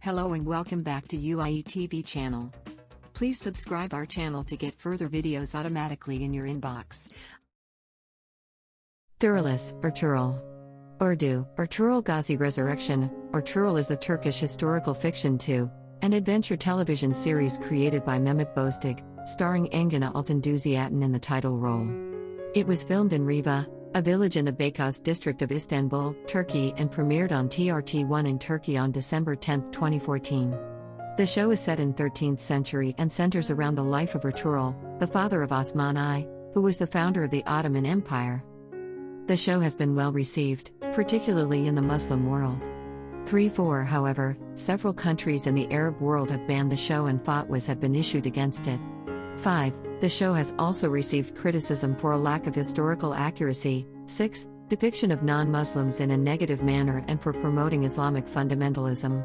Hello and welcome back to UIE TV channel. Please subscribe our channel to get further videos automatically in your inbox. Diriliş, Ertuğrul. Urdu, Ertugrul Ghazi Resurrection. Ertuğrul is a Turkish historical fiction an adventure television series created by Mehmet Bozdağ, starring Engin Altan Düzyatan in the title role. It was filmed in Riva, a village in the Beykoz district of Istanbul, Turkey, and premiered on TRT1 in Turkey on December 10, 2014. The show is set in 13th century and centers around the life of Ertuğrul, the father of Osman I, who was the founder of the Ottoman Empire. The show has been well received, particularly in the Muslim world. However, several countries in the Arab world have banned the show and fatwas have been issued against it. 5. The show has also received criticism for a lack of historical accuracy. 6. Depiction of non-Muslims in a negative manner and for promoting Islamic fundamentalism.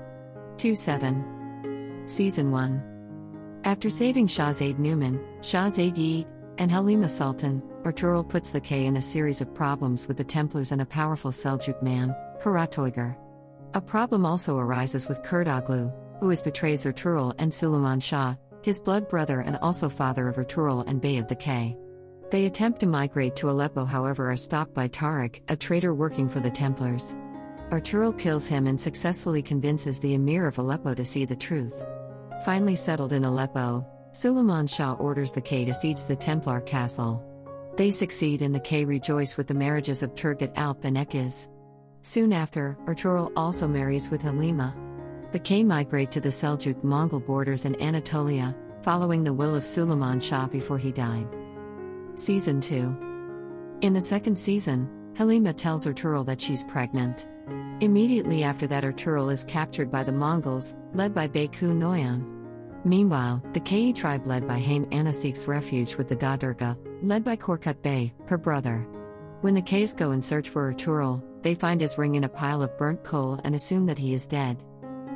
2-7. Season 1. After saving Shahzade Numan, Shahzade and Halima Sultan, Ertuğrul puts the K in a series of problems with the Templars and a powerful Seljuk man, Ertuğrul. A problem also arises with Ertugrul, who betrays Ertuğrul, and Süleyman Shah, his blood brother and also father of Ertuğrul and Bey of the K. They attempt to migrate to Aleppo, however are stopped by Tarık, a traitor working for the Templars. Ertuğrul kills him and successfully convinces the Emir of Aleppo to see the truth. Finally settled in Aleppo, Süleyman Shah orders the K to siege the Templar castle. They succeed and the K rejoice with the marriages of Turgut Alp and Ekiz. Soon after, Ertuğrul also marries with Halima. The K migrate to the Seljuk-Mongol borders in Anatolia, following the will of Süleyman Shah before he died. Season 2. In the second season, Halima tells Ertuğrul that she's pregnant. Immediately after that, Ertuğrul is captured by the Mongols, led by Beykoz Noyan. Meanwhile, the K tribe led by Hame Ana seeks refuge with the Dadurga, led by Korkut Bey, her brother. When the Ks go in search for Ertuğrul, they find his ring in a pile of burnt coal and assume that he is dead.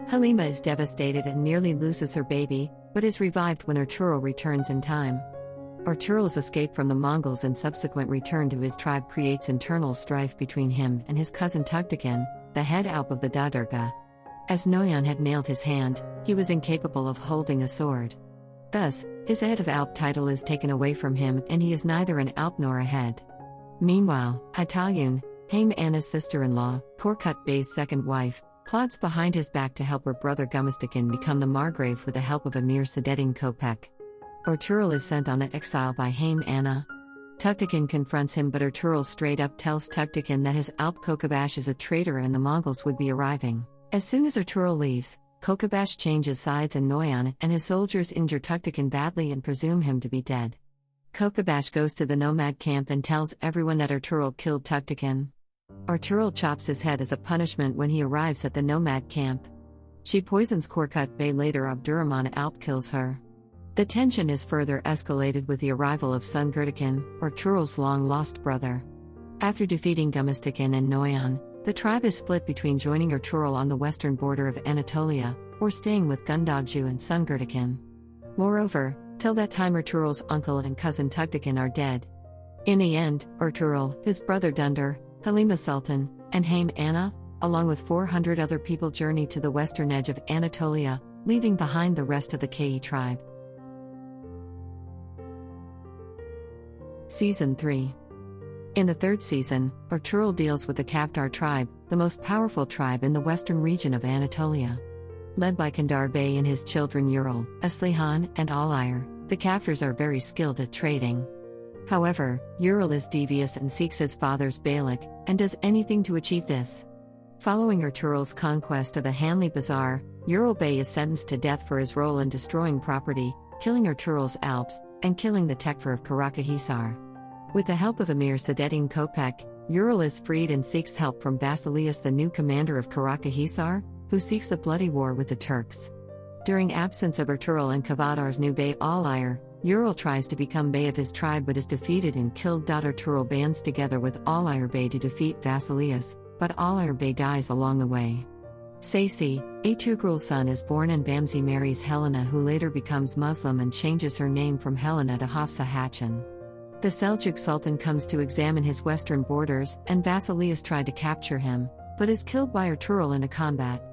Halima is devastated and nearly loses her baby, but is revived when Ertuğrul returns in time. Ertuğrul's escape from the Mongols and subsequent return to his tribe creates internal strife between him and his cousin Tugtakin, the head Alp of the Dadurga. As Noyan had nailed his hand, he was incapable of holding a sword. Thus, his head of Alp title is taken away from him and he is neither an Alp nor a head. Meanwhile, Aytalyun, Hame Ana's sister-in-law, Korkut Bey's second wife, plots behind his back to help her brother Gumustakin become the Margrave with the help of Emir Saadettin Köpek. Ertuğrul is sent on an exile by Hame Ana. Tugtakin confronts him, but Ertuğrul straight up tells Tugtakin that his Alp Kokabash is a traitor and the Mongols would be arriving. As soon as Ertuğrul leaves, Kokabash changes sides and Noyan and his soldiers injure Tugtakin badly and presume him to be dead. Kokabash goes to the nomad camp and tells everyone that Ertuğrul killed Tugtakin. Ertuğrul chops his head as a punishment when he arrives at the nomad camp. She poisons Korkut Bey. Later, Abdurrahman Alp kills her. The tension is further escalated with the arrival of son Gurtakin, Ertuğrul's long-lost brother. After defeating Gumustakin and Noyan, the tribe is split between joining Ertuğrul on the western border of Anatolia, or staying with Gundogju and son Gurtakin. Moreover, till that time Ertuğrul's uncle and cousin Tugtakin are dead. In the end, Ertuğrul, his brother Dunder, Halima Sultan, and Hame Ana, along with 400 other people, journey to the western edge of Anatolia, leaving behind the rest of the Ke tribe. Season 3. In the third season, Ertuğrul deals with the Kaftar tribe, the most powerful tribe in the western region of Anatolia. Led by Kandar Bey and his children Urul, Aslihan, and Alayr, the Kaftars are very skilled at trading. However, Urul is devious and seeks his father's Beylik, and does anything to achieve this. Following Ertuğrul's conquest of the Hanli Bazaar, Urul Bey is sentenced to death for his role in destroying property, killing Ertuğrul's Alps, and killing the Tekfur of Karacahisar. With the help of Emir Saadettin Köpek, Urul is freed and seeks help from Basilius, the new commander of Karacahisar, who seeks a bloody war with the Turks. During absence of Ertuğrul and Kavadar's new Bey Alayr, Urul tries to become Bey of his tribe but is defeated and killed. Ertuğrul bands together with Alayr Bey to defeat Basilius, but Alayr Bey dies along the way. Saysi, Ertugrul's son, is born and Bamsi marries Helena, who later becomes Muslim and changes her name from Helena to Hafsa Hatun. The Seljuk Sultan comes to examine his western borders and Basilius tried to capture him, but is killed by Ertuğrul in a combat.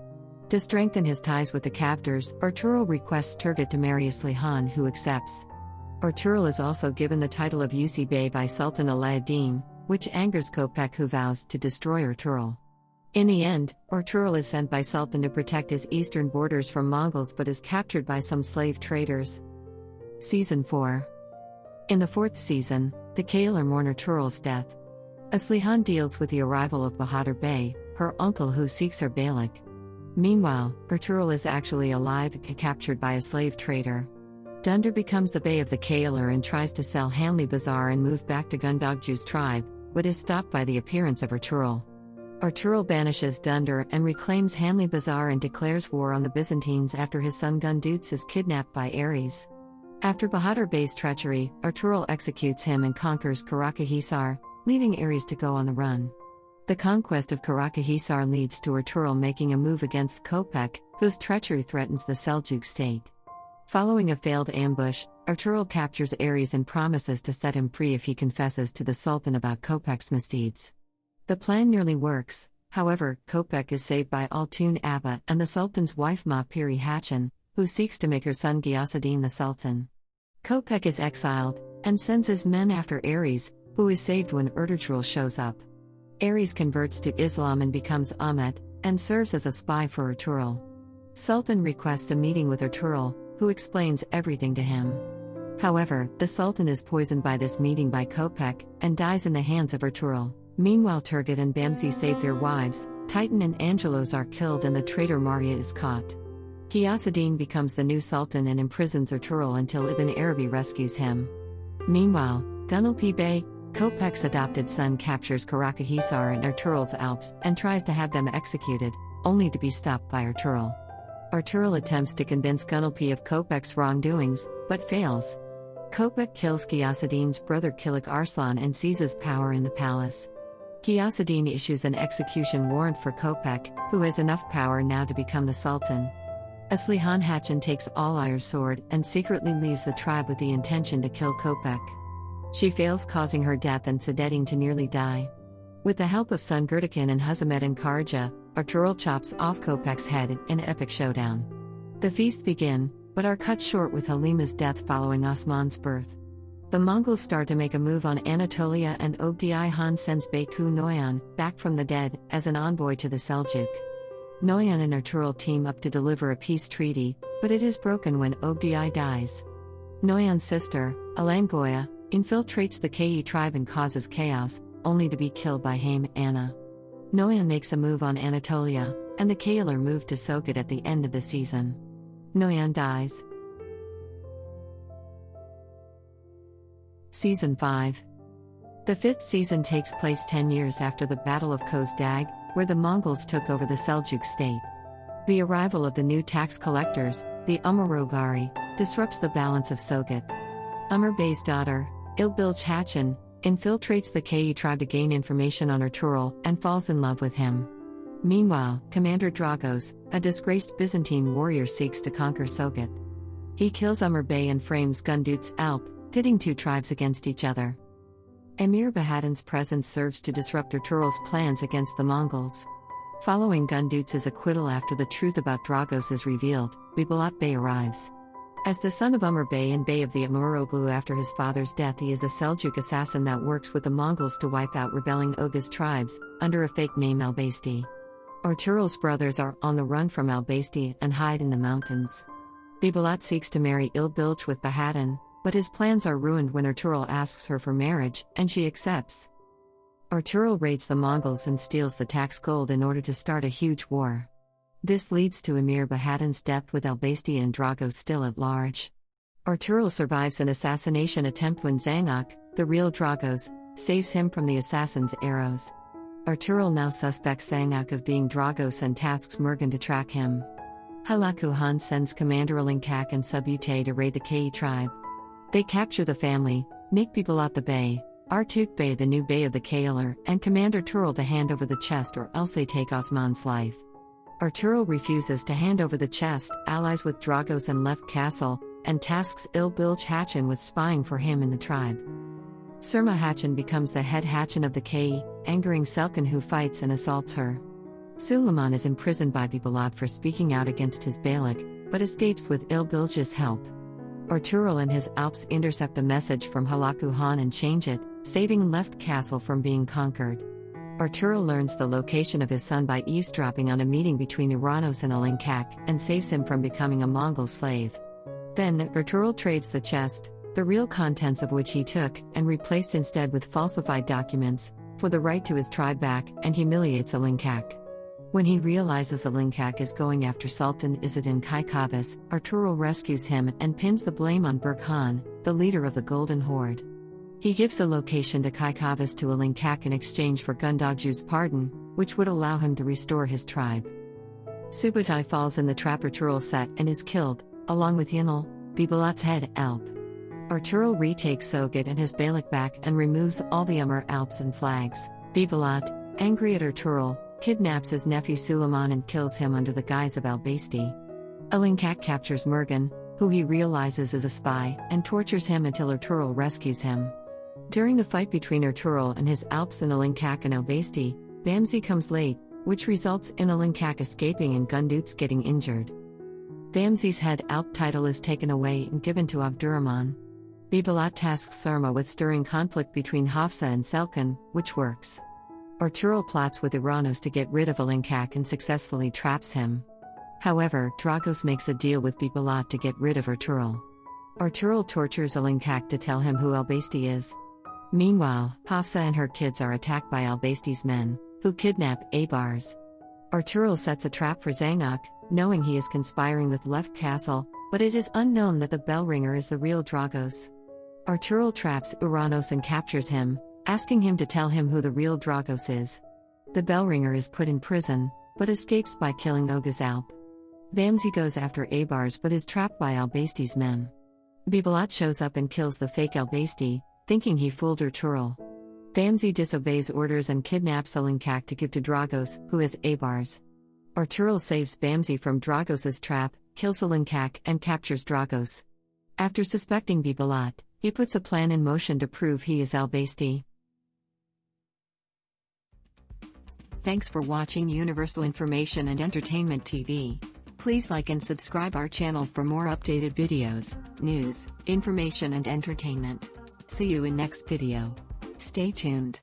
To strengthen his ties with the captors, Ertugrul requests Turgut to marry Islihan, who accepts. Ertugrul is also given the title of Yusi Bey by Sultan Alauddin, which angers Köpek, who vows to destroy Ertugrul. In the end, Ertugrul is sent by Sultan to protect his eastern borders from Mongols but is captured by some slave traders. Season 4. In the fourth season, the Kayılar mourn Ertugrul's death. Islihan deals with the arrival of Bahadur Bey, her uncle who seeks her beylik. Meanwhile, Ertugrul is actually alive and captured by a slave trader. Dunder becomes the bey of the Kayılar and tries to sell Hanli Bazar and move back to Gundogju's tribe, but is stopped by the appearance of Ertugrul. Ertugrul banishes Dunder and reclaims Hanli Bazar and declares war on the Byzantines after his son Gunduts is kidnapped by Ares. After Bahadur Bey's treachery, Ertugrul executes him and conquers Karacahisar, leaving Ares to go on the run. The conquest of Karacahisar leads to Ertugrul making a move against Köpek, whose treachery threatens the Seljuk state. Following a failed ambush, Ertugrul captures Ares and promises to set him free if he confesses to the Sultan about Köpek's misdeeds. The plan nearly works, however, Köpek is saved by Altun Aba and the Sultan's wife Mahpiri Hatun, who seeks to make her son Ghiasuddin the Sultan. Köpek is exiled, and sends his men after Ares, who is saved when Ertugrul shows up. Ares converts to Islam and becomes Ahmet, and serves as a spy for Ertugrul. Sultan requests a meeting with Ertugrul, who explains everything to him. However, the Sultan is poisoned by this meeting by Köpek, and dies in the hands of Ertugrul. Meanwhile, Turgut and Bamsi save their wives, Titan and Angelos are killed and the traitor Maria is caught. Ghiasuddin becomes the new Sultan and imprisons Ertugrul until Ibn Arabi rescues him. Meanwhile, Gunalpi Bey, Köpek's adopted son, captures Karacahisar and Ertugrul's Alps and tries to have them executed, only to be stopped by Ertugrul. Ertugrul attempts to convince Gunalpi of Köpek's wrongdoings, but fails. Köpek kills Ghiasuddin's brother Kilik Arslan and seizes power in the palace. Ghiasuddin issues an execution warrant for Köpek, who has enough power now to become the Sultan. Islihan Hatun takes Alayur's sword and secretly leaves the tribe with the intention to kill Köpek. She fails, causing her death and Saadettin to nearly die. With the help of Sun Gurdukin and Huzameddin Karaca, Ertugrul chops off Köpek's head in an epic showdown. The feasts begin, but are cut short with Halima's death following Osman's birth. The Mongols start to make a move on Anatolia and Ogdi Han sends Beyku Noyan, back from the dead, as an envoy to the Seljuk. Noyan and Ertugrul team up to deliver a peace treaty, but it is broken when Ogdi dies. Noyan's sister, Alangoya, infiltrates the Kayi tribe and causes chaos, only to be killed by Haim Anna. Noyan makes a move on Anatolia, and the Kayılar move to Sogut at the end of the season. Noyan dies. Season 5. The fifth season takes place 10 years after the Battle of Kozdag, where the Mongols took over the Seljuk state. The arrival of the new tax collectors, the Umurogari, disrupts the balance of Sogut. Umur Bey's daughter, Ilbilge Hatun, infiltrates the Kayi tribe to gain information on Ertugrul and falls in love with him. Meanwhile, Commander Dragos, a disgraced Byzantine warrior, seeks to conquer Sogut. He kills Umur Bey and frames Gunduts Alp, pitting two tribes against each other. Emir Bahadin's presence serves to disrupt Ertugrul's plans against the Mongols. Following Gunduts' acquittal after the truth about Dragos is revealed, Bibalat Bey arrives. As the son of Umur Bey and Bey of the Amuroglu after his father's death, he is a Seljuk assassin that works with the Mongols to wipe out rebelling Oghuz tribes, under a fake name Albaysti. Ertugrul's brothers are on the run from Albaysti and hide in the mountains. Bibalat seeks to marry Ilbilge with Bahadin, but his plans are ruined when Ertugrul asks her for marriage, and she accepts. Ertugrul raids the Mongols and steals the tax gold in order to start a huge war. This leads to Emir Bahadin's death with Albaysti and Dragos still at large. Ertugrul survives an assassination attempt when Zangak, the real Dragos, saves him from the assassin's arrows. Ertugrul now suspects Zangak of being Dragos and tasks Mergen to track him. Halaku Han sends Commander Alinkak and Subute to raid the Kayi tribe. They capture the family, make Bibalat the Bey, Artuk Bey the new Bey of the Kayılar, and command Ertugrul to hand over the chest or else they take Osman's life. Ertugrul refuses to hand over the chest, allies with Dragos and left castle, and tasks Ilbilge Hatun with spying for him in the tribe. Surma Hatun becomes the head Hatun of the Kayi, angering Selkin, who fights and assaults her. Suleiman is imprisoned by Bibulat for speaking out against his Beylik, but escapes with Ilbilge's help. Ertugrul and his Alps intercept a message from Halaku Han and change it, saving Left Castle from being conquered. Ertugrul learns the location of his son by eavesdropping on a meeting between Uranos and Alinkak and saves him from becoming a Mongol slave. Then, Ertugrul trades the chest, the real contents of which he took and replaced instead with falsified documents, for the right to his tribe back, and humiliates Alinkak. When he realizes Alinkak is going after Sultan Izzadin Kaikavas, Ertugrul rescues him and pins the blame on Burkhan, the leader of the Golden Horde. He gives the location to Kaikavas to Alinkak in exchange for Gundogju's pardon, which would allow him to restore his tribe. Subutai falls in the trap Ertugrul set and is killed, along with Yinal, Bibulat's head Alp. Ertugrul retakes Sogit and his Beylik back and removes all the Umar Alps and flags. Bibulat, angry at Ertugrul, kidnaps his nephew Suleiman and kills him under the guise of al-Basti. Alinkak captures Mergan, who he realizes is a spy, and tortures him until Ertugrul rescues him. During the fight between Ertugrul and his Alps and Alinkak and al-Basti, Bamzi comes late, which results in Alinkak escaping and Gunduts getting injured. Bamzi's head Alp title is taken away and given to Abdurrahman. Bibulat tasks Surma with stirring conflict between Hafsa and Selkan, which works. Ertugrul plots with Uranos to get rid of Alinkak and successfully traps him. However, Dragos makes a deal with Bibulat to get rid of Ertugrul. Ertugrul tortures Alinkak to tell him who al-Basti is. Meanwhile, Hafsa and her kids are attacked by al-Basti's men, who kidnap Abars. Ertugrul sets a trap for Zangak, knowing he is conspiring with Left Castle, but it is unknown that the bellringer is the real Dragos. Ertugrul traps Uranos and captures him, asking him to tell him who the real Dragos is. The bellringer is put in prison, but escapes by killing Oguz Alp. Bamzi goes after Abars but is trapped by al-Basti's men. Bibulat shows up and kills the fake al-Basti, thinking he fooled Ertugrul. Bamzi disobeys orders and kidnaps Alinkak to give to Dragos, who is Abars. Ertugrul saves Bamzi from Dragos's trap, kills Alinkak and captures Dragos. After suspecting Bibulat, he puts a plan in motion to prove he is al-Basti. Thanks for watching Universal Information and Entertainment TV. Please like and subscribe our channel for more updated videos, news, information and entertainment. See you in next video. Stay tuned.